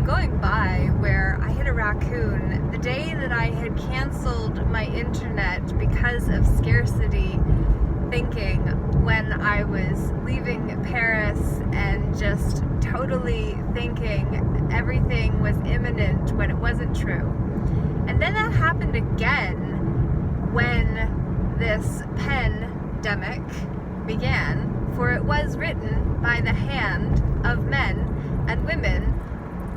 I'm going by where I hit a raccoon the day that I had canceled my internet because of scarcity thinking when I was leaving Paris and just totally thinking everything was imminent when it wasn't true. And then that happened again when this pandemic began, for it was written by the hand of men and women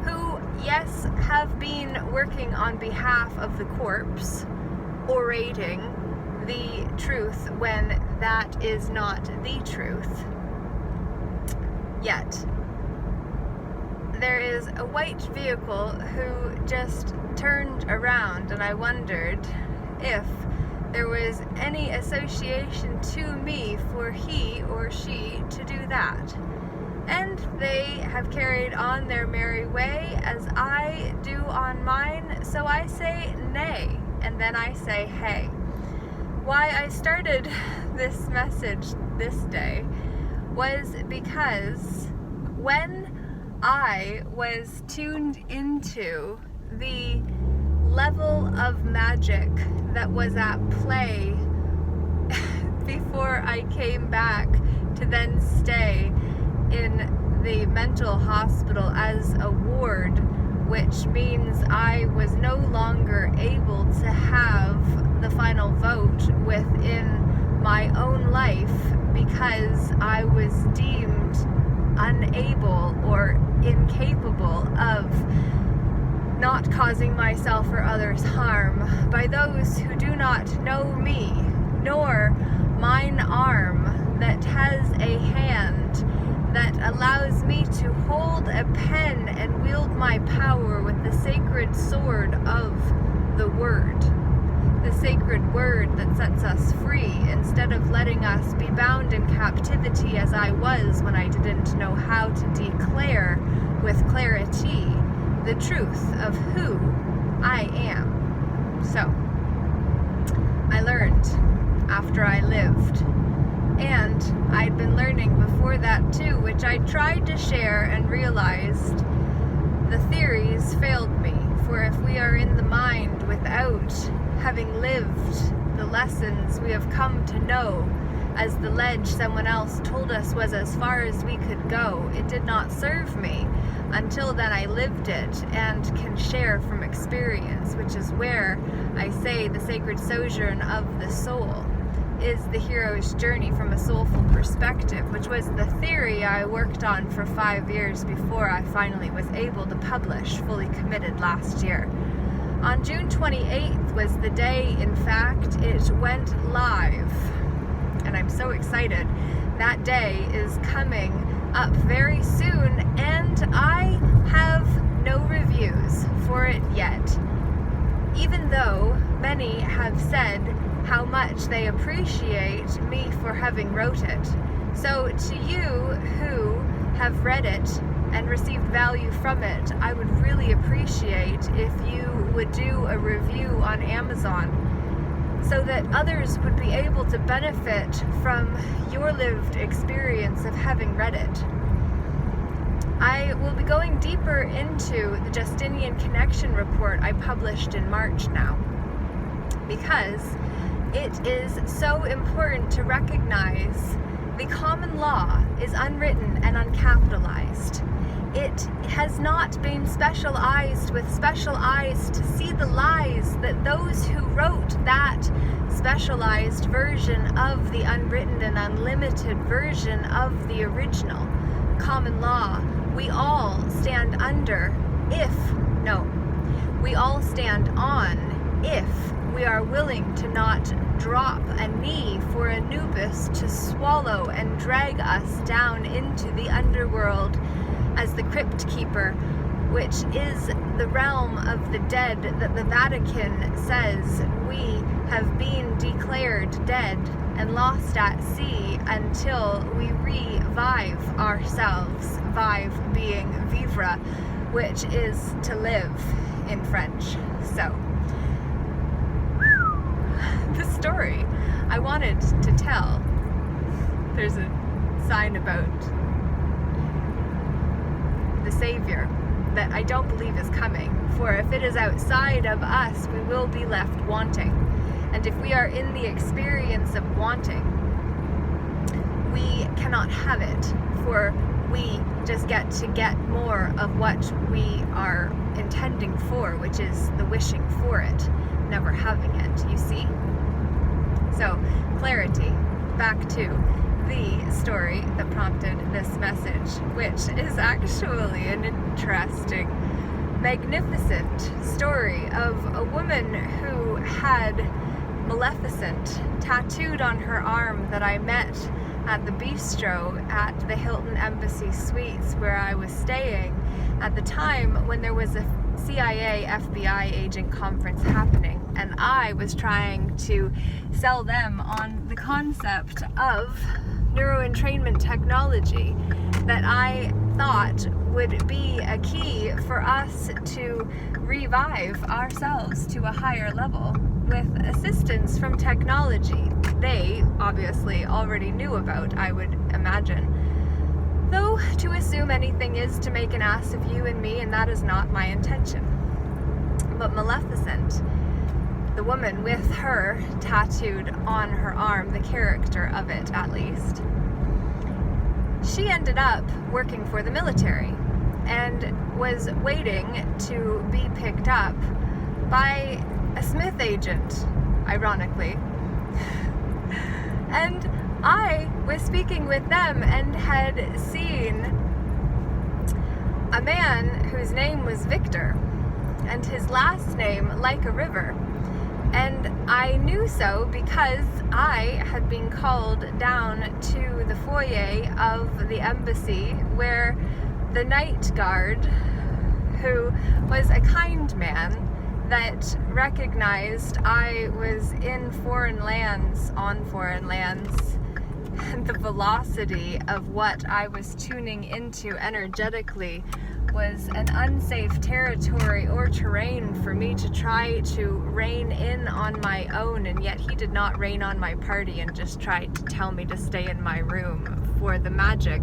who, yes, have been working on behalf of the corpse, orating the truth when that is not the truth. Yet, there is a white vehicle who just turned around, and I wondered if there was any association to me for he or she to do that. And they have carried on their merry way as I do on mine, so I say nay, and then I say hey. Why I started this message this day was because when I was tuned into the level of magic that was at play before I came back to then stay in the mental hospital as a ward, which means I was no longer able to have the final vote within my own life because I was deemed unable or incapable of not causing myself or others harm by those who do not know me, nor mine arm that has a hand that allows me to hold a pen and wield my power with the sacred sword of the word. The sacred word that sets us free instead of letting us be bound in captivity as I was when I didn't know how to declare with clarity the truth of who I am. So, I learned after I lived. And I'd been learning before that too, which I tried to share and realized the theories failed me. For if we are in the mind without having lived the lessons we have come to know, as the ledge someone else told us was as far as we could go, it did not serve me. Until then I lived it and can share from experience, which is where I say the sacred sojourn of the soul is the hero's journey from a soulful perspective, which was the theory I worked on for 5 years before I finally was able to publish fully committed last year. On June 28th was the day, in fact, it went live. And I'm so excited. That day is coming up very soon, and I have no reviews for it yet. Even though many have said how much they appreciate me for having wrote it. So to you who have read it and received value from it, I would really appreciate if you would do a review on Amazon so that others would be able to benefit from your lived experience of having read it. I will be going deeper into the Justinian Connection report I published in March now, because it is so important to recognize the common law is unwritten and uncapitalized. It has not been specialized with special eyes to see the lies that those who wrote that specialized version of the unwritten and unlimited version of the original common law, we all stand under we all stand on if we are willing to not drop a knee for Anubis to swallow and drag us down into the underworld as the crypt keeper, which is the realm of the dead that the Vatican says we have been declared dead and lost at sea until we revive ourselves, vive being vivre, which is to live in French. So, the story I wanted to tell, there's a sign about the Savior that I don't believe is coming. For if it is outside of us, we will be left wanting. And if we are in the experience of wanting, we cannot have it, for we just get more of what we are intending for, which is the wishing for it, never having it, you see? So, clarity. Back to the story that prompted this message, which is actually an interesting, magnificent story of a woman who had Maleficent tattooed on her arm that I met at the bistro at the Hilton Embassy Suites where I was staying at the time when there was a CIA FBI agent conference happening, and I was trying to sell them on the concept of neuroentrainment technology that I thought would be a key for us to revive ourselves to a higher level with assistance from technology they obviously already knew about, I would imagine. Though to assume anything is to make an ass of you and me, and that is not my intention. But Maleficent, the woman with her tattooed on her arm, the character of it at least, she ended up working for the military and was waiting to be picked up by a Smith agent, ironically. And I was speaking with them and had seen a man whose name was Victor and his last name like a river. And I knew so because I had been called down to the foyer of the embassy where the night guard, who was a kind man that recognized I was in foreign lands, on foreign lands, and the velocity of what I was tuning into energetically was an unsafe territory or terrain for me to try to rein in on my own, and yet he did not rein on my party and just tried to tell me to stay in my room, for the magic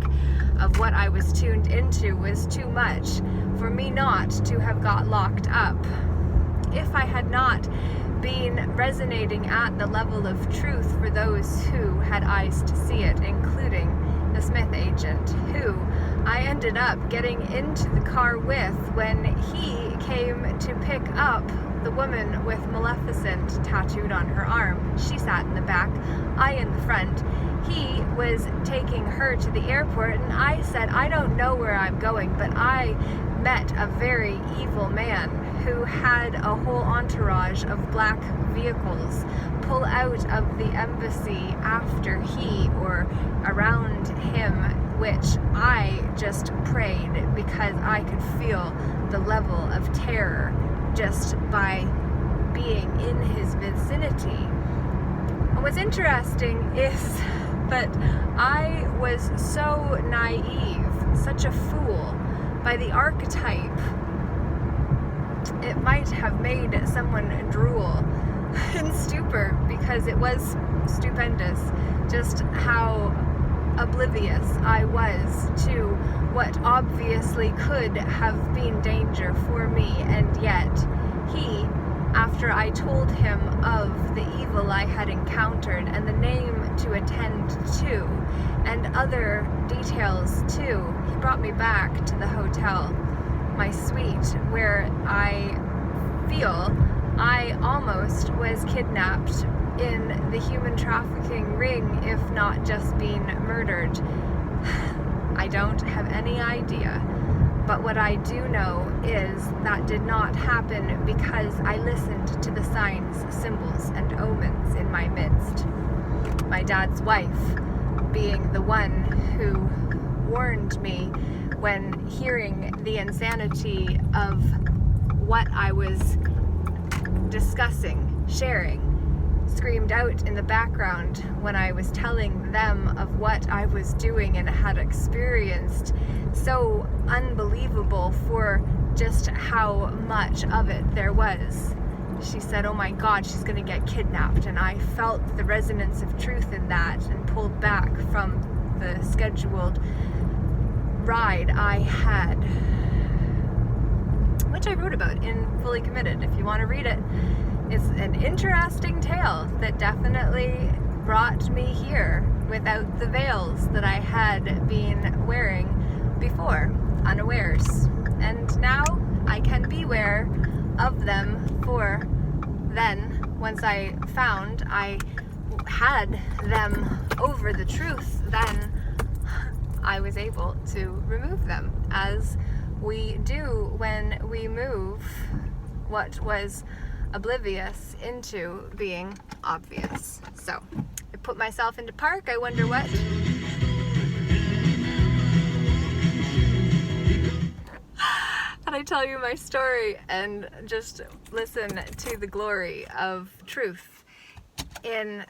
of what I was tuned into was too much for me not to have got locked up. If I had not been resonating at the level of truth for those who had eyes to see it, including the Smith agent, who I ended up getting into the car with when he came to pick up the woman with Maleficent tattooed on her arm. She sat in the back, I in the front. He was taking her to the airport, and I said, I don't know where I'm going, but I met a very evil man who had a whole entourage of black vehicles pull out of the embassy after he or around him, which I just prayed because I could feel the level of terror just by being in his vicinity. And what's interesting is that I was so naive, such a fool, by the archetype. It might have made someone drool in stupor, because it was stupendous just how oblivious I was to what obviously could have been danger for me, and yet he, after I told him of the evil I had encountered and the name to attend to and other details too, he brought me back to the hotel, my suite, where I feel I almost was kidnapped in the human trafficking ring, if not just being murdered. I don't have any idea, but what I do know is that did not happen because I listened to the signs, symbols, and omens in my midst. My dad's wife being the one who warned me when hearing the insanity of what I was discussing, sharing, screamed out in the background when I was telling them of what I was doing and had experienced. So unbelievable for just how much of it there was. She said, oh my God, she's gonna get kidnapped. And I felt the resonance of truth in that and pulled back from the scheduled ride I had wrote about in Fully Committed. If you want to read it, it's an interesting tale that definitely brought me here without the veils that I had been wearing before, unawares. And now I can beware of them, for then, once I found I had them over the truth, then I was able to remove them, as we do when we move what was oblivious into being obvious. So I put myself into park. I wonder what. And I tell you my story and just listen to the glory of truth in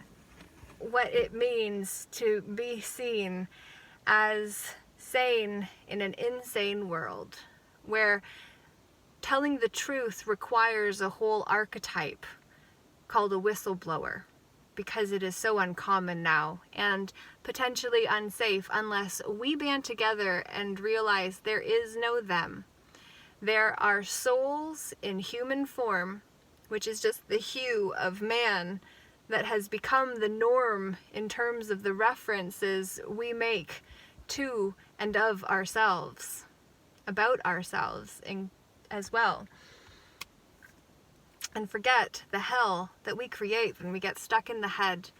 what it means to be seen as sane in an insane world, where telling the truth requires a whole archetype called a whistleblower, because it is so uncommon now and potentially unsafe unless we band together and realize there is no them. There are souls in human form, which is just the hue of man that has become the norm in terms of the references we make to and of ourselves, about ourselves as well. And forget the hell that we create when we get stuck in the head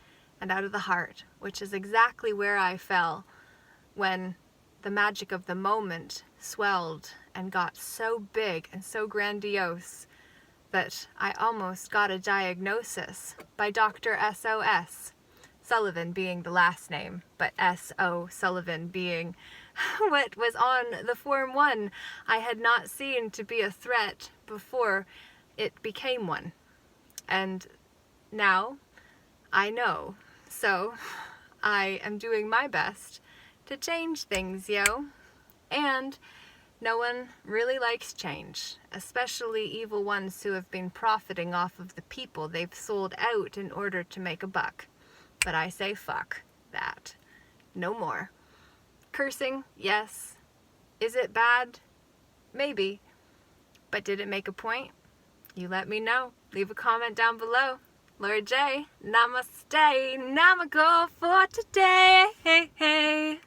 and out of the heart, which is exactly where I fell when the magic of the moment swelled and got so big and so grandiose that I almost got a diagnosis by Dr. S.O.S. Sullivan being the last name, but S.O. Sullivan being what was on the Form 1 I had not seen to be a threat before it became one. And now I know. So I am doing my best to change things, yo. And no one really likes change, especially evil ones who have been profiting off of the people they've sold out in order to make a buck. But I say fuck that. No more. Cursing, yes. Is it bad? Maybe. But did it make a point? You let me know. Leave a comment down below. Laura J, namaste, namago for today. Hey, hey.